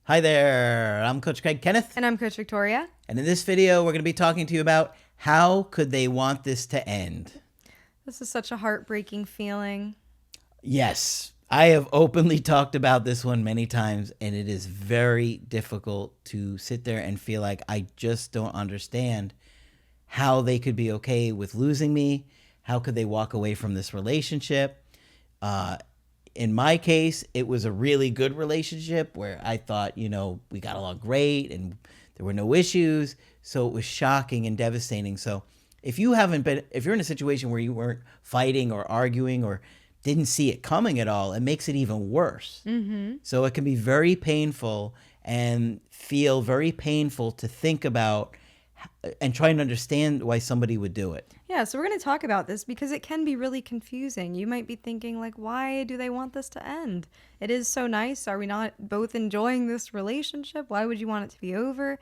Hi there, I'm Coach Craig Kenneth. And I'm Coach Victoria. And in this video, we're going to be talking to you about how could they want this to end? This is such a heartbreaking feeling. Yes, I have openly talked about this one many times, and it is very difficult to sit there and feel like I just don't understand how they could be okay with losing me. How could they walk away from this relationship? In my case, it was a really good relationship where I thought, we got along great and there were no issues. So it was shocking and devastating. So if you're in a situation where you weren't fighting or arguing or didn't see it coming at all, it makes it even worse. Mm-hmm. So it can be very painful and feel very painful to think about and try and understand why somebody would do it. Yeah, so we're going to talk about this because it can be really confusing. You might be thinking, why do they want this to end? It is so nice. Are we not both enjoying this relationship? Why would you want it to be over?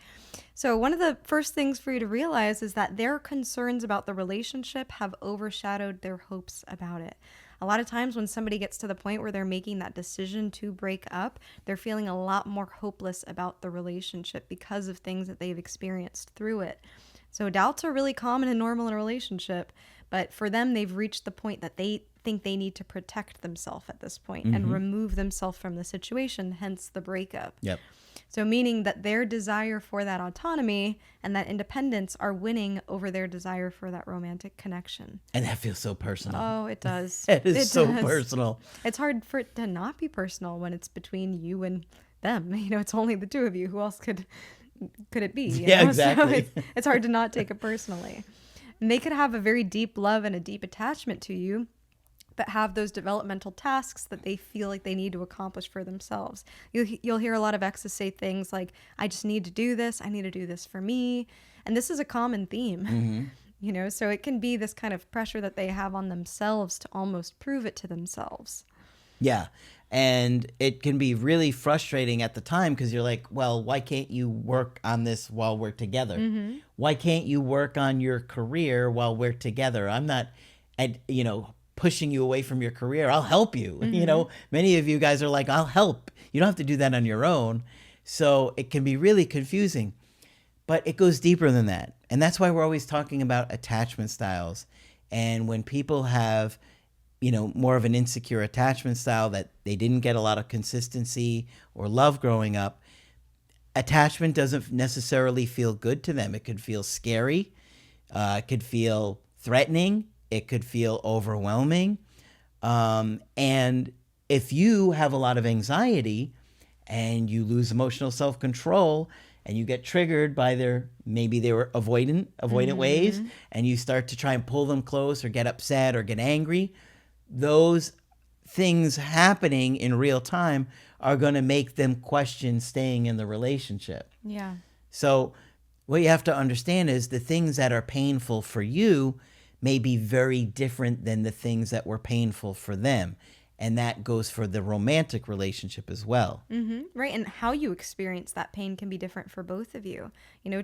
So one of the first things for you to realize is that their concerns about the relationship have overshadowed their hopes about it. A lot of times when somebody gets to the point where they're making that decision to break up, they're feeling a lot more hopeless about the relationship because of things that they've experienced through it. So doubts are really common and normal in a relationship, but for them, they've reached the point that they think they need to protect themselves at this point and remove themselves from the situation, hence the breakup. Yep. So meaning that their desire for that autonomy and that independence are winning over their desire for that romantic connection. And that feels so personal. Oh, it does. It is so personal. It's hard for it to not be personal when it's between you and them. It's only the two of you. Who else could it be? Yeah, exactly. So it's hard to not take it personally. And they could have a very deep love and a deep attachment to you, but have those developmental tasks that they feel like they need to accomplish for themselves. You'll hear a lot of exes say things like, I just need to do this. I need to do this for me. And this is a common theme, so it can be this kind of pressure that they have on themselves to almost prove it to themselves. Yeah. And it can be really frustrating at the time because you're like, well, why can't you work on this while we're together? Mm-hmm. Why can't you work on your career while we're together? I'm not, pushing you away from your career. I'll help you. Many of you guys are like, I'll help. You don't have to do that on your own. So it can be really confusing, but it goes deeper than that. And that's why we're always talking about attachment styles. And when people have, more of an insecure attachment style that they didn't get a lot of consistency or love growing up, attachment doesn't necessarily feel good to them. It could feel scary. It could feel threatening. It could feel overwhelming. And if you have a lot of anxiety and you lose emotional self-control and you get triggered by maybe they were avoidant ways, and you start to try and pull them close or get upset or get angry, those things happening in real time are going to make them question staying in the relationship. Yeah. So what you have to understand is the things that are painful for you may be very different than the things that were painful for them. And that goes for the romantic relationship as well. Mm-hmm. Right. And how you experience that pain can be different for both of you.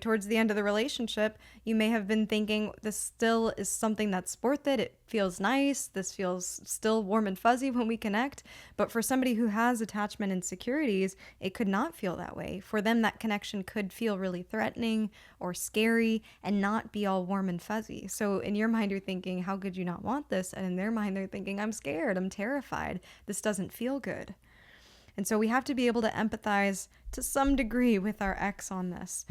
Towards the end of the relationship, you may have been thinking this still is something that's worth it. It feels nice. This feels still warm and fuzzy when we connect. But for somebody who has attachment insecurities, it could not feel that way. For them, that connection could feel really threatening or scary and not be all warm and fuzzy. So in your mind, you're thinking, how could you not want this? And in their mind, they're thinking, I'm scared. I'm terrified. This doesn't feel good. And so we have to be able to empathize to some degree with our ex on this,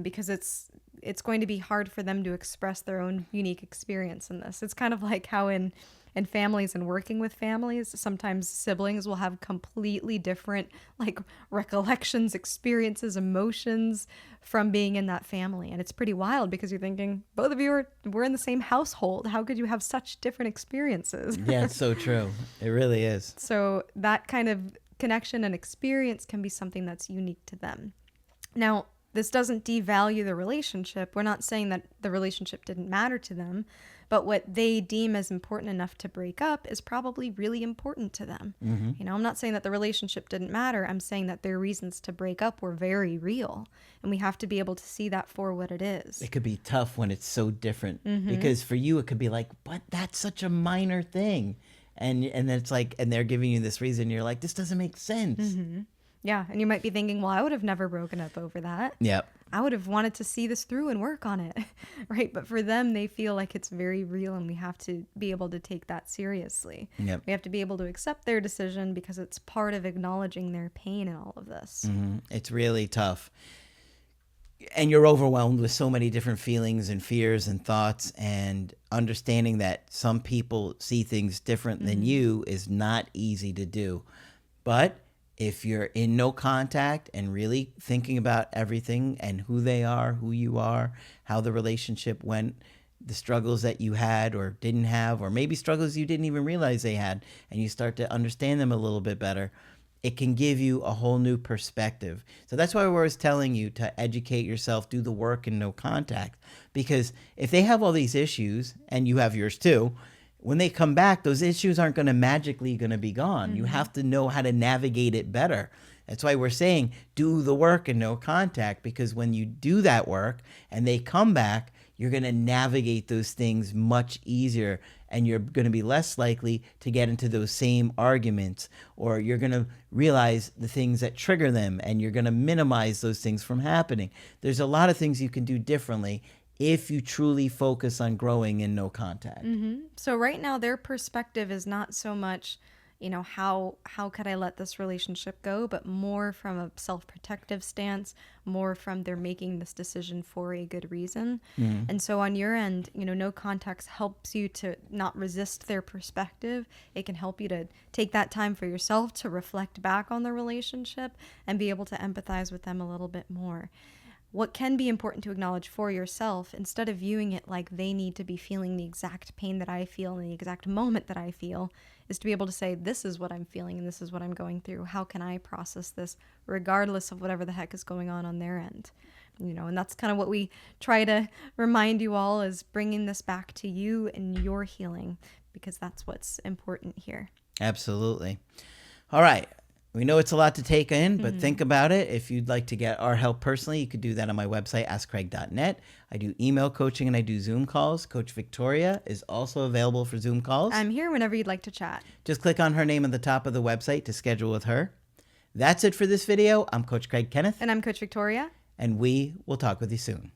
because it's going to be hard for them to express their own unique experience in this. It's kind of like how in families and working with families, sometimes siblings will have completely different recollections, experiences, emotions from being in that family. And it's pretty wild because you're thinking, both of you were in the same household. How could you have such different experiences? Yeah, it's so true. It really is. So that kind of connection and experience can be something that's unique to them. Now, this doesn't devalue the relationship. We're not saying that the relationship didn't matter to them, but what they deem as important enough to break up is probably really important to them. I'm not saying that the relationship didn't matter. I'm saying that their reasons to break up were very real, and we have to be able to see that for what it is. It could be tough when it's so different, because for you it could be like, but that's such a minor thing. And then it's like, and they're giving you this reason. You're like, this doesn't make sense. Yeah. And you might be thinking, well, I would have never broken up over that. Yep. I would have wanted to see this through and work on it. Right. But for them, they feel like it's very real and we have to be able to take that seriously. Yep. We have to be able to accept their decision because it's part of acknowledging their pain in all of this. It's really tough. And you're overwhelmed with so many different feelings and fears and thoughts, and understanding that some people see things different than you is not easy to do. But if you're in no contact and really thinking about everything and who they are, who you are, how the relationship went, the struggles that you had or didn't have, or maybe struggles you didn't even realize they had, and you start to understand them a little bit better, it can give you a whole new perspective. So that's why we're always telling you to educate yourself, do the work in no contact. Because if they have all these issues, and you have yours too, when they come back, those issues aren't going to magically going to be gone. You have to know how to navigate it better. That's why we're saying do the work in no contact, because when you do that work and they come back, you're going to navigate those things much easier, and you're going to be less likely to get into those same arguments, or you're going to realize the things that trigger them, and you're going to minimize those things from happening. There's a lot of things you can do differently if you truly focus on growing in no contact. So right now, their perspective is not so much, how could I let this relationship go, but more from a self-protective stance, more from they're making this decision for a good reason. And so on your end, no context helps you to not resist their perspective. It can help you to take that time for yourself to reflect back on the relationship and be able to empathize with them a little bit more. What can be important to acknowledge for yourself, instead of viewing it like they need to be feeling the exact pain that I feel in the exact moment that I feel, is to be able to say, this is what I'm feeling and this is what I'm going through. How can I process this regardless of whatever the heck is going on their end? And that's kind of what we try to remind you all, is bringing this back to you and your healing, because that's what's important here. Absolutely. All right. We know it's a lot to take in, but think about it. If you'd like to get our help personally, you could do that on my website, askcraig.net. I do email coaching and I do Zoom calls. Coach Victoria is also available for Zoom calls. I'm here whenever you'd like to chat. Just click on her name at the top of the website to schedule with her. That's it for this video. I'm Coach Craig Kenneth. And I'm Coach Victoria. And we will talk with you soon.